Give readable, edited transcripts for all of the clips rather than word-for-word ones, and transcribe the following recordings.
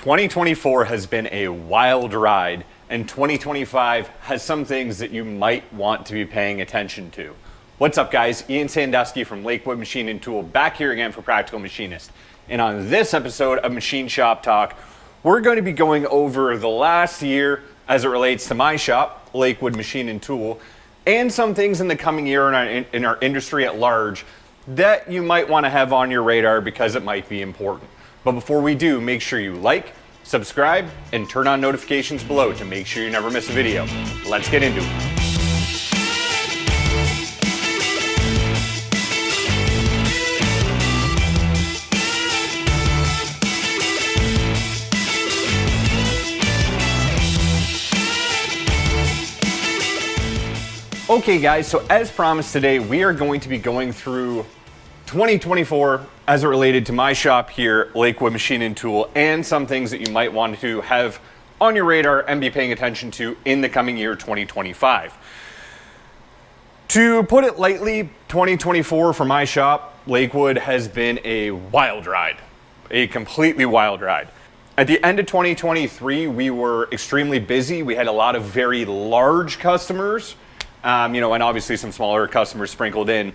2024 has been a wild ride, and 2025 has some things that you might want to be paying attention to. What's up, guys? Ian Sandusky from Lakewood Machine Tool back here again for Practical Machinist. And on this episode of Machine Shop Talk, we're going to be going over the last year as it relates to my shop, Lakewood Machine Tool, and some things in the coming year in our industry at large that you might want to have on your radar because it might be important. But before we do, make sure you like, subscribe, and turn on notifications below to make sure you never miss a video. Let's get into it. Okay guys, so as promised today, we are going to be going through 2024 as it related to my shop here, Lakewood Machine Tool, and some things that you might want to have on your radar and be paying attention to in the coming year, 2025. To put it lightly, 2024 for my shop, Lakewood, has been a wild ride, a completely wild ride. At the end of 2023, we were extremely busy. We had a lot of very large customers, and obviously some smaller customers sprinkled in.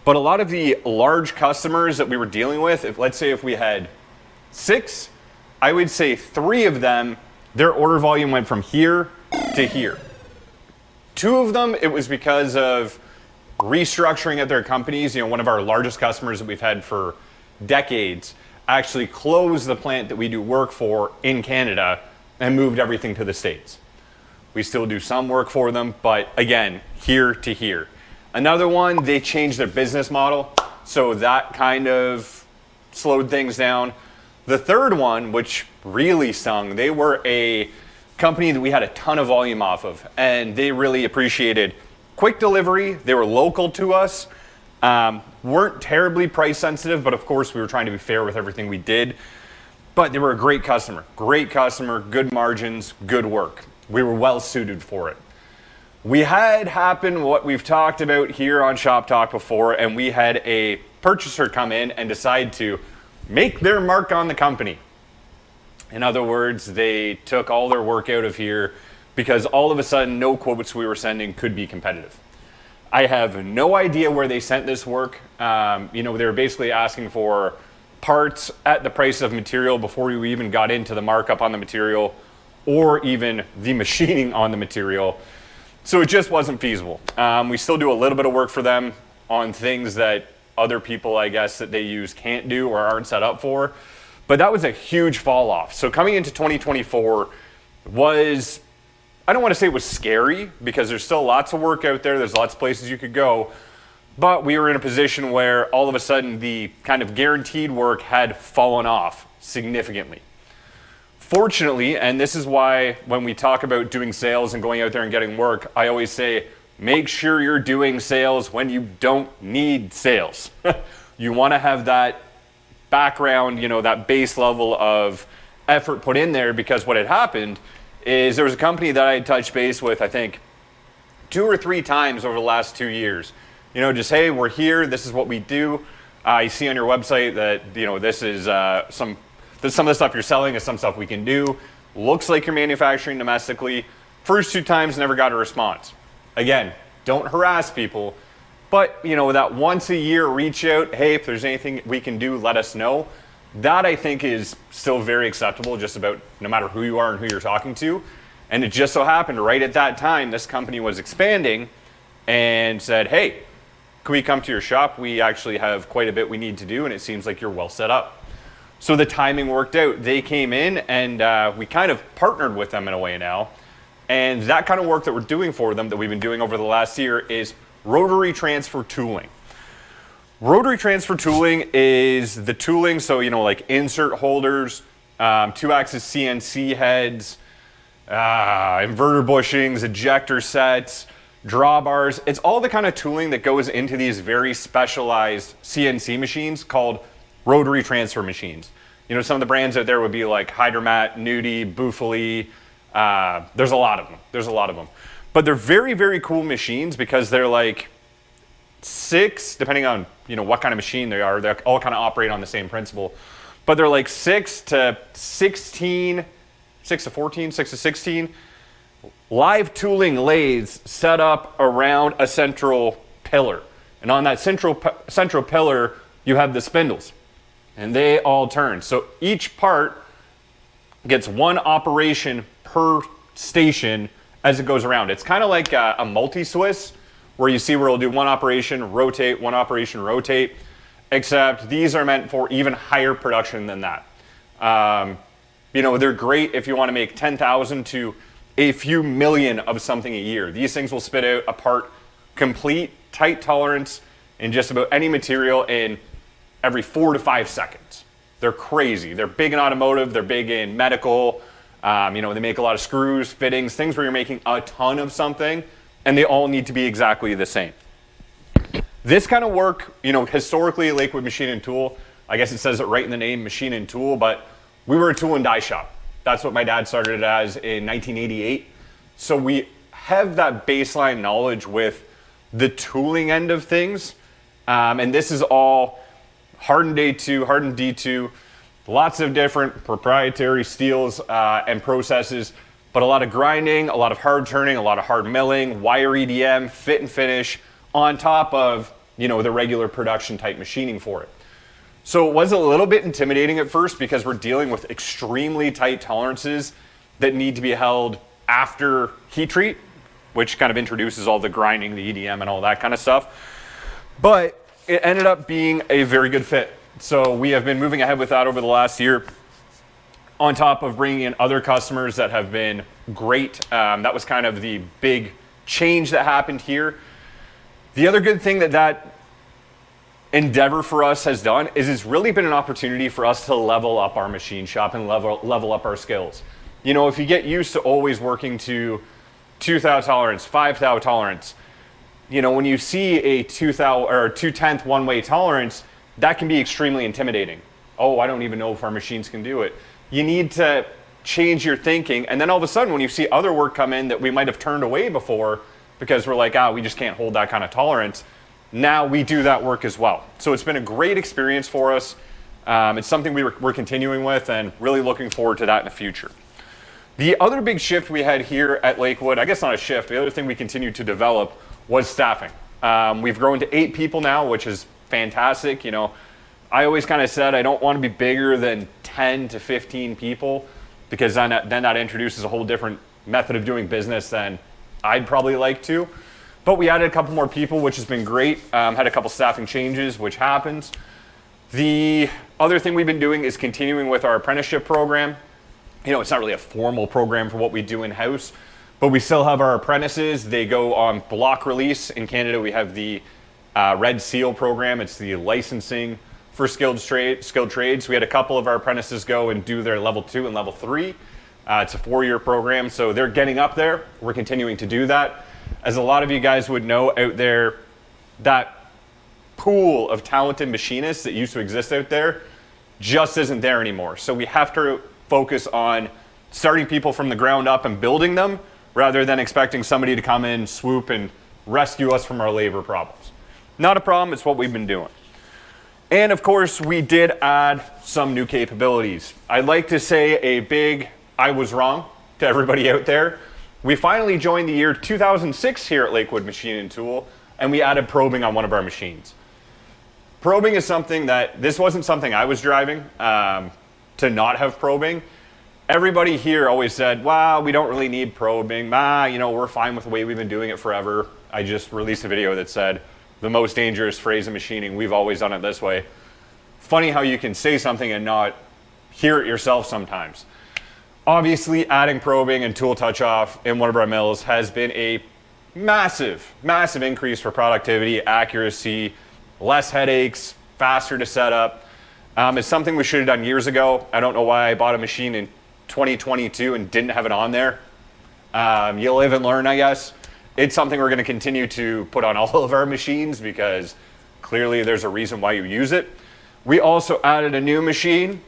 But a lot of the large customers that we were dealing with, let's say if we had 6, I would say 3 of them, their order volume went from here to here. 2 of them, it was because of restructuring at their companies. One of our largest customers that we've had for decades actually closed the plant that we do work for in Canada and moved everything to the States. We still do some work for them, but again, here to here. Another one, they changed their business model, so that kind of slowed things down. The third one, which really stung, they were a company that we had a ton of volume off of, and they really appreciated quick delivery. They were local to us, weren't terribly price sensitive, but of course we were trying to be fair with everything we did. But they were a great customer, good margins, good work. We were well suited for it. We had happen what we've talked about here on Shop Talk before, and we had a purchaser come in and decide to make their mark on the company. In other words, they took all their work out of here because all of a sudden no quotes we were sending could be competitive. I have no idea where they sent this work. They were basically asking for parts at the price of material before we even got into the markup on the material or even the machining on the material. So it just wasn't feasible. We still do a little bit of work for them on things that other people, I guess, that they use can't do or aren't set up for. But that was a huge fall off. So coming into 2024 was, I don't want to say it was scary because there's still lots of work out there. There's lots of places you could go. But we were in a position where all of a sudden the kind of guaranteed work had fallen off significantly. Fortunately, and this is why when we talk about doing sales and going out there and getting work, I always say, make sure you're doing sales when you don't need sales. You want to have that background, that base level of effort put in there, because what had happened is there was a company that I had touched base with, I think, 2 or 3 times over the last 2 years. Just, hey, we're here, this is what we do. I see on your website that, this is some of the stuff you're selling is some stuff we can do. Looks like you're manufacturing domestically. First 2 times, never got a response. Again, don't harass people, but that once a year reach out, hey, if there's anything we can do, let us know. That I think is still very acceptable, just about no matter who you are and who you're talking to. And it just so happened right at that time, this company was expanding and said, hey, can we come to your shop? We actually have quite a bit we need to do, and it seems like you're well set up. So the timing worked out. They came in and we kind of partnered with them in a way now. And that kind of work that we're doing for them, that we've been doing over the last year, is rotary transfer tooling. Rotary transfer tooling is the tooling, so like insert holders, 2-axis CNC heads, inverter bushings, ejector sets, drawbars. It's all the kind of tooling that goes into these very specialized CNC machines called rotary transfer machines. Some of the brands out there would be like Hydromat, Nudie, Bufali. There's a lot of them. But they're very, very cool machines because they're like 6, depending on what kind of machine they are. They all kind of operate on the same principle. but they're like 6 to 16, 6 to 14, 6 to 16 live tooling lathes set up around a central pillar. And on that central pillar, you have the spindles, and they all turn. So each part gets one operation per station as it goes around. It's kind of like a multi-Swiss, where you see where it'll do one operation, rotate, except these are meant for even higher production than that. They're great if you want to make 10,000 to a few million of something a year. These things will spit out a part complete, tight tolerance in just about any material in every 4 to 5 seconds. They're crazy. They're big in automotive, they're big in medical. They make a lot of screws, fittings, things where you're making a ton of something, and they all need to be exactly the same. This kind of work, historically, Lakewood Machine Tool, I guess it says it right in the name, Machine and Tool, but we were a tool and die shop. That's what my dad started it as in 1988. So we have that baseline knowledge with the tooling end of things. And this is all hardened A2, hardened D2, lots of different proprietary steels and processes, but a lot of grinding, a lot of hard turning, a lot of hard milling, wire EDM, fit and finish, on top of, the regular production type machining for it. So it was a little bit intimidating at first because we're dealing with extremely tight tolerances that need to be held after heat treat, which kind of introduces all the grinding, the EDM, and all that kind of stuff. But it ended up being a very good fit. So we have been moving ahead with that over the last year, on top of bringing in other customers that have been great. That was kind of the big change that happened here. The other good thing that endeavor for us has done is it's really been an opportunity for us to level up our machine shop and level up our skills. If you get used to always working to 2 thou tolerance, 5 thou tolerance, when you see a 2 thou or 2/10 one-way tolerance, that can be extremely intimidating. Oh, I don't even know if our machines can do it. You need to change your thinking, and then all of a sudden when you see other work come in that we might have turned away before because we're like, we just can't hold that kind of tolerance, now we do that work as well. So it's been a great experience for us. It's something we're continuing with and really looking forward to that in the future. The other big shift we had here at Lakewood, I guess not a shift, the other thing we continued to develop was staffing. We've grown to 8 people now, which is fantastic. I always kind of said I don't want to be bigger than 10 to 15 people because then that introduces a whole different method of doing business than I'd probably like to. But we added a couple more people, which has been great. Had a couple staffing changes, which happens. The other thing we've been doing is continuing with our apprenticeship program. It's not really a formal program for what we do in-house, but we still have our apprentices. They go on block release. In Canada, we have the Red Seal program. It's the licensing for skilled trades. We had a couple of our apprentices go and do their level 2 and level 3. It's a 4-year program, so they're getting up there. We're continuing to do that. As a lot of you guys would know out there, that pool of talented machinists that used to exist out there just isn't there anymore. So we have to focus on starting people from the ground up and building them rather than expecting somebody to come in, swoop, and rescue us from our labor problems. Not a problem, it's what we've been doing. And of course, we did add some new capabilities. I'd like to say a big I was wrong to everybody out there. We finally joined the year 2006 here at Lakewood Machine Tool, and we added probing on one of our machines. Probing is something this wasn't something I was driving, to not have probing. Everybody here always said, wow, we don't really need probing. We're fine with the way we've been doing it forever. I just released a video that said, the most dangerous phrase in machining, we've always done it this way. Funny how you can say something and not hear it yourself sometimes. Obviously, adding probing and tool touch-off in one of our mills has been a massive, massive increase for productivity, accuracy, less headaches, faster to set up. It's something we should have done years ago. I don't know why I bought a machine in 2022 and didn't have it on there. You live and learn, I guess. It's something we're going to continue to put on all of our machines because clearly there's a reason why you use it. We also added a new machine,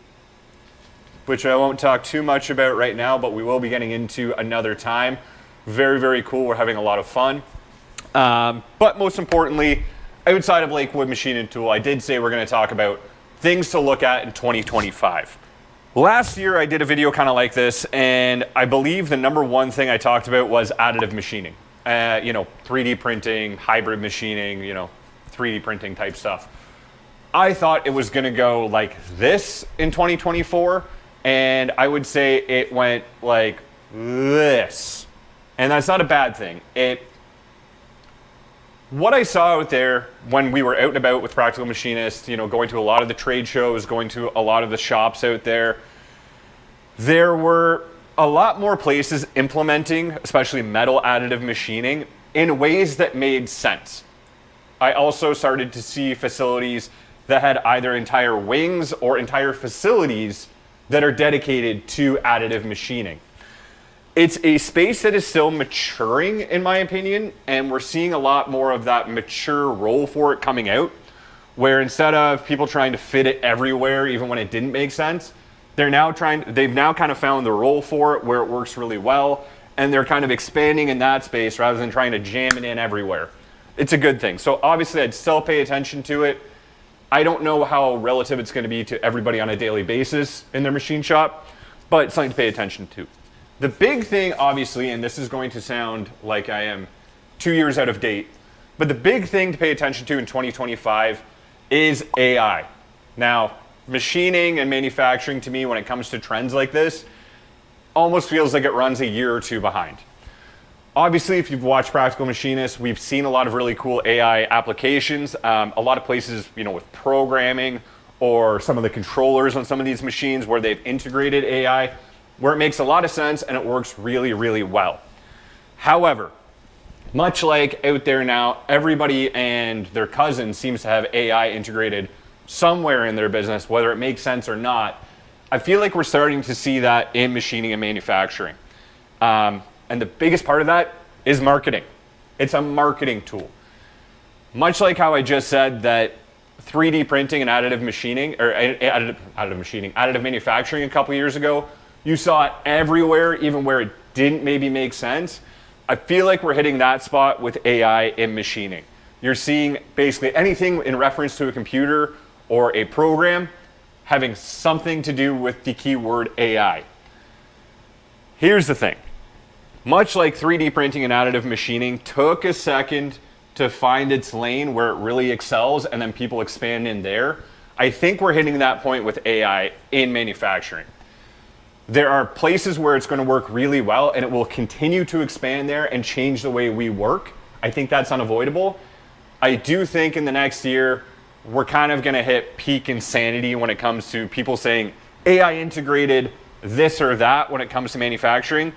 which I won't talk too much about right now, but we will be getting into another time. Very, very cool. We're having a lot of fun. But most importantly, outside of Lakewood Machine Tool, I did say we're going to talk about things to look at in 2025. Last year I did a video kind of like this, and I believe the number one thing I talked about was additive machining. 3D printing, hybrid machining, 3D printing type stuff. I thought it was gonna go like this in 2024, and I would say it went like this. And that's not a bad thing. What I saw out there when we were out and about with Practical Machinist, going to a lot of the trade shows, going to a lot of the shops out there, there were a lot more places implementing, especially metal additive machining, in ways that made sense. I also started to see facilities that had either entire wings or entire facilities that are dedicated to additive machining. It's a space that is still maturing, in my opinion, and we're seeing a lot more of that mature role for it coming out, where instead of people trying to fit it everywhere, even when it didn't make sense, they've now kind of found the role for it where it works really well, and they're kind of expanding in that space rather than trying to jam it in everywhere. It's a good thing. So obviously I'd still pay attention to it. I don't know how relative it's going to be to everybody on a daily basis in their machine shop, but it's something to pay attention to. The big thing, obviously, and this is going to sound like I am 2 years out of date, but the big thing to pay attention to in 2025 is AI. Now, machining and manufacturing, to me, when it comes to trends like this, almost feels like it runs a year or two behind. Obviously, if you've watched Practical Machinist, we've seen a lot of really cool AI applications. A lot of places, with programming or some of the controllers on some of these machines where they've integrated AI, where it makes a lot of sense and it works really, really well. However, much like out there now, everybody and their cousin seems to have AI integrated somewhere in their business, whether it makes sense or not. I feel like we're starting to see that in machining and manufacturing. And the biggest part of that is marketing. It's a marketing tool. Much like how I just said that 3D printing and additive manufacturing a couple years ago, you saw it everywhere, even where it didn't maybe make sense. I feel like we're hitting that spot with AI in machining. You're seeing basically anything in reference to a computer or a program having something to do with the keyword AI. Here's the thing. Much like 3D printing and additive machining took a second to find its lane where it really excels and then people expand in there, I think we're hitting that point with AI in manufacturing. There are places where it's going to work really well and it will continue to expand there and change the way we work. I think that's unavoidable. I do think in the next year, we're kind of going to hit peak insanity when it comes to people saying AI integrated this or that when it comes to manufacturing.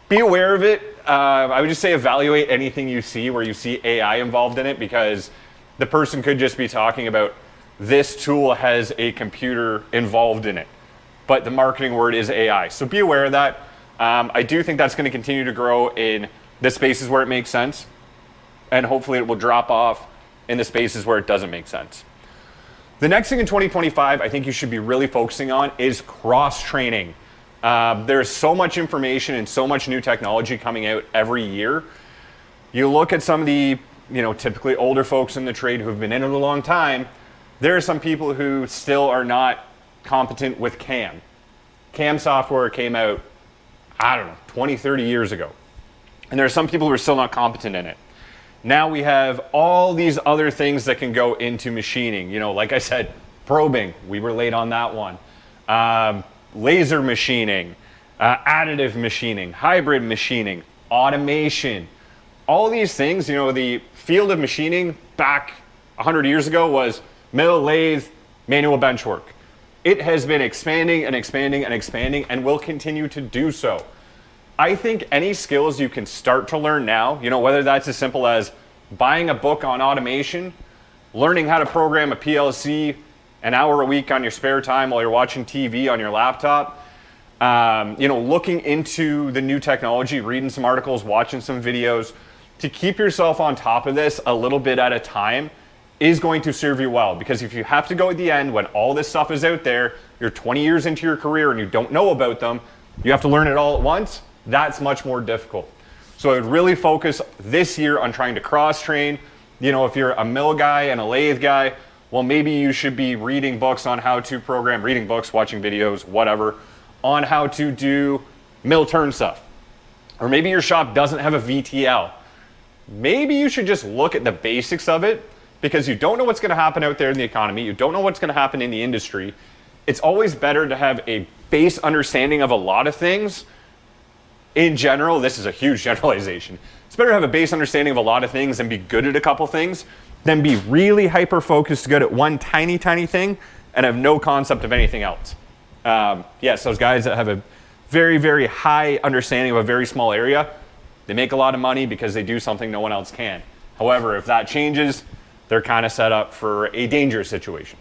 Be aware of it. I would just say evaluate anything you see where you see AI involved in it, because the person could just be talking about this tool has a computer involved in it, but the marketing word is AI. So be aware of that. I do think that's going to continue to grow in the spaces where it makes sense, and hopefully it will drop off in the spaces where it doesn't make sense. The next thing in 2025 I think you should be really focusing on is cross-training. There's so much information and so much new technology coming out every year. You look at some of the, typically older folks in the trade who have been in it a long time, there are some people who still are not competent with CAM. CAM software came out, 20, 30 years ago. And there are some people who are still not competent in it. Now we have all these other things that can go into machining. Like I said, probing, we were late on that one. Laser machining, additive machining, hybrid machining, automation. All these things, the field of machining back 100 years ago was mill, lathe, manual bench work. It has been expanding and expanding and expanding and will continue to do so. I think any skills you can start to learn now, whether that's as simple as buying a book on automation, learning how to program a PLC an hour a week on your spare time while you're watching TV on your laptop, looking into the new technology, reading some articles, watching some videos, to keep yourself on top of this a little bit at a time is going to serve you well. Because if you have to go at the end when all this stuff is out there, you're 20 years into your career and you don't know about them, you have to learn it all at once, that's much more difficult. So I would really focus this year on trying to cross-train. If you're a mill guy and a lathe guy, well, maybe you should be reading books on how to program, reading books, watching videos, whatever, on how to do mill turn stuff. Or maybe your shop doesn't have a VTL. Maybe you should just look at the basics of it, because you don't know what's going to happen out there in the economy. You don't know what's going to happen in the industry. It's always better to have a base understanding of a lot of things. In general, this is a huge generalization. It's better to have a base understanding of a lot of things and be good at a couple things than be really hyper-focused good at one tiny thing and have no concept of anything else. Yes, those guys that have a very, very high understanding of a very small area, they make a lot of money because they do something no one else can. However, if that changes, they're kind of set up for a dangerous situation.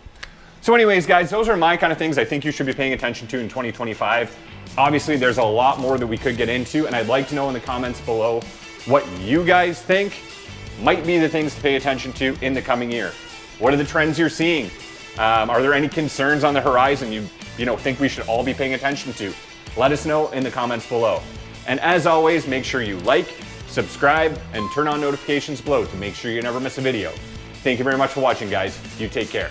So anyways, guys, those are my kind of things I think you should be paying attention to in 2025. Obviously, there's a lot more that we could get into, and I'd like to know in the comments below what you guys think might be the things to pay attention to in the coming year. What are the trends you're seeing? Are there any concerns on the horizon you think we should all be paying attention to? Let us know in the comments below. And as always, make sure you like, subscribe, and turn on notifications below to make sure you never miss a video. Thank you very much for watching, guys. You take care.